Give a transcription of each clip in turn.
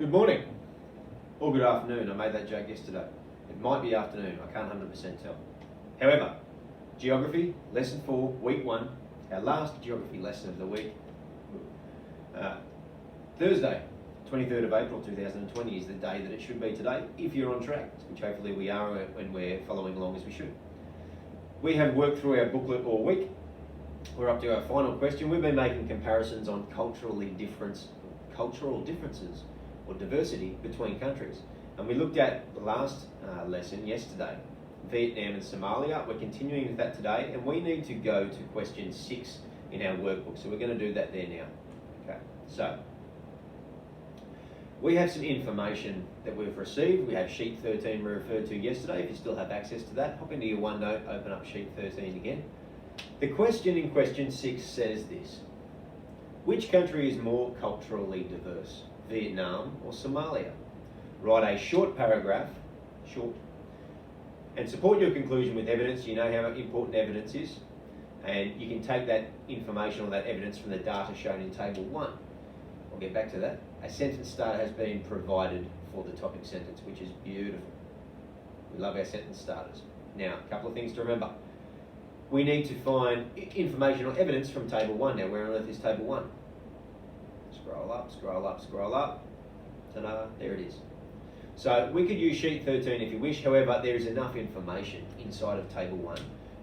Good morning, or good afternoon. I made that joke yesterday. It might be afternoon, I can't 100% tell. However, geography, lesson 4, week 1, our last geography lesson of the week. Thursday, 23rd of April 2020 is the day that it should be today, if you're on track, which hopefully we are when we're following along as we should. We have worked through our booklet all week. We're up to our final question. We've been making comparisons on cultural differences or diversity between countries. And we looked at the last lesson yesterday, Vietnam and Somalia. We're continuing with that today, and we need to go to question 6 in our workbook. So we're going to do that there now. Okay, so we have some information that we've received. We have sheet 13 we referred to yesterday. If you still have access to that, hop into your OneNote, open up sheet 13 again. The question in question 6 says this: which country is more culturally diverse, Vietnam or Somalia? Write a short paragraph, and support your conclusion with evidence. You know how important evidence is, and you can take that information or that evidence from the data shown in table 1. I'll get back to that. A sentence starter has been provided for the topic sentence, which is beautiful. We love our sentence starters. Now, a couple of things to remember. We need to find information or evidence from table 1. Now, where on earth is table 1? Scroll up, scroll up, scroll up. Ta-da, there it is. So we could use sheet 13 if you wish. However, there is enough information inside of table 1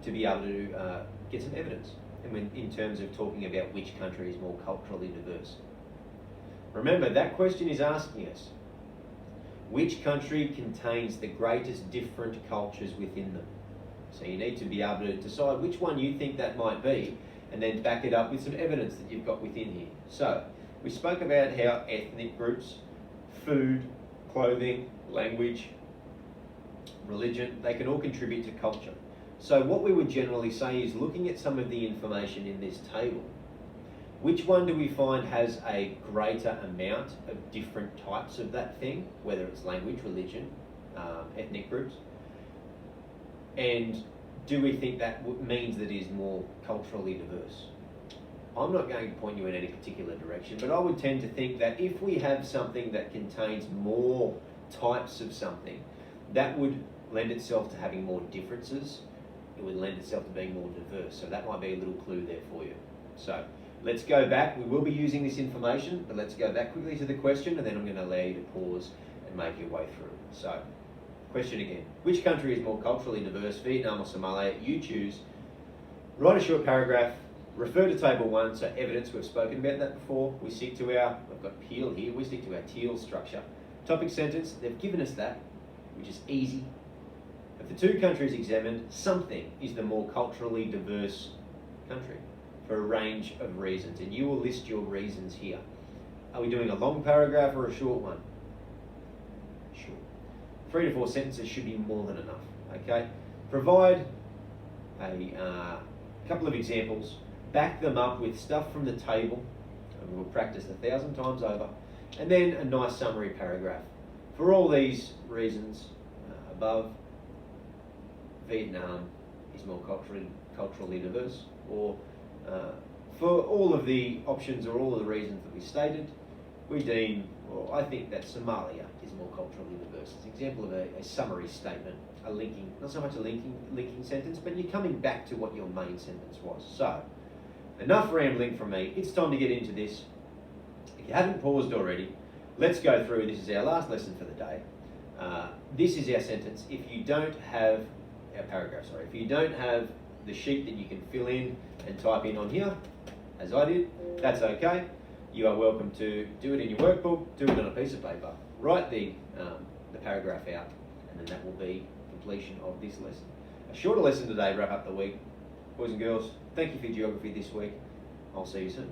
to be able to get some evidence in terms of talking about which country is more culturally diverse. Remember, that question is asking us, which country contains the greatest different cultures within them? So you need to be able to decide which one you think that might be, and then back it up with some evidence that you've got within here. So we spoke about how ethnic groups, food, clothing, language, religion, they can all contribute to culture. So what we would generally say is, looking at some of the information in this table, which one do we find has a greater amount of different types of that thing, whether it's language, religion, ethnic groups, and do we think that means that it is more culturally diverse? I'm not going to point you in any particular direction, but I would tend to think that if we have something that contains more types of something, that would lend itself to having more differences. It would lend itself to being more diverse. So that might be a little clue there for you. So let's go back. We will be using this information, but let's go back quickly to the question, and then I'm going to allow you to pause and make your way through. So, question again. Which country is more culturally diverse, Vietnam or Somalia? You choose. Write a short paragraph. Refer to table 1, so evidence. We've spoken about that before. We stick to we've got Peel here, we stick to our teal structure. Topic sentence, they've given us that, which is easy. Of the 2 countries examined, something is the more culturally diverse country for a range of reasons, and you will list your reasons here. Are we doing a long paragraph or a short one? Short. 3 to 4 sentences should be more than enough, okay? Provide a couple of examples, back them up with stuff from the table, and we'll practice 1,000 times over, and then a nice summary paragraph. For all these reasons above, Vietnam is more culturally diverse, or for all of the options or all of the reasons that we stated, we deem, or I think that Somalia is more culturally diverse. It's an example of a summary statement, a linking, not so much a linking sentence, but you're coming back to what your main sentence was. So, enough rambling from me. It's time to get into this. If you haven't paused already, let's go through. This is our last lesson for the day. This is our sentence. If you don't have our paragraph, if you don't have the sheet that you can fill in and type in on here, as I did, that's okay. You are welcome to do it in your workbook, do it on a piece of paper, write the paragraph out, and then that will be completion of this lesson. A shorter lesson today, wrap up the week. Boys and girls, thank you for geography this week. I'll see you soon.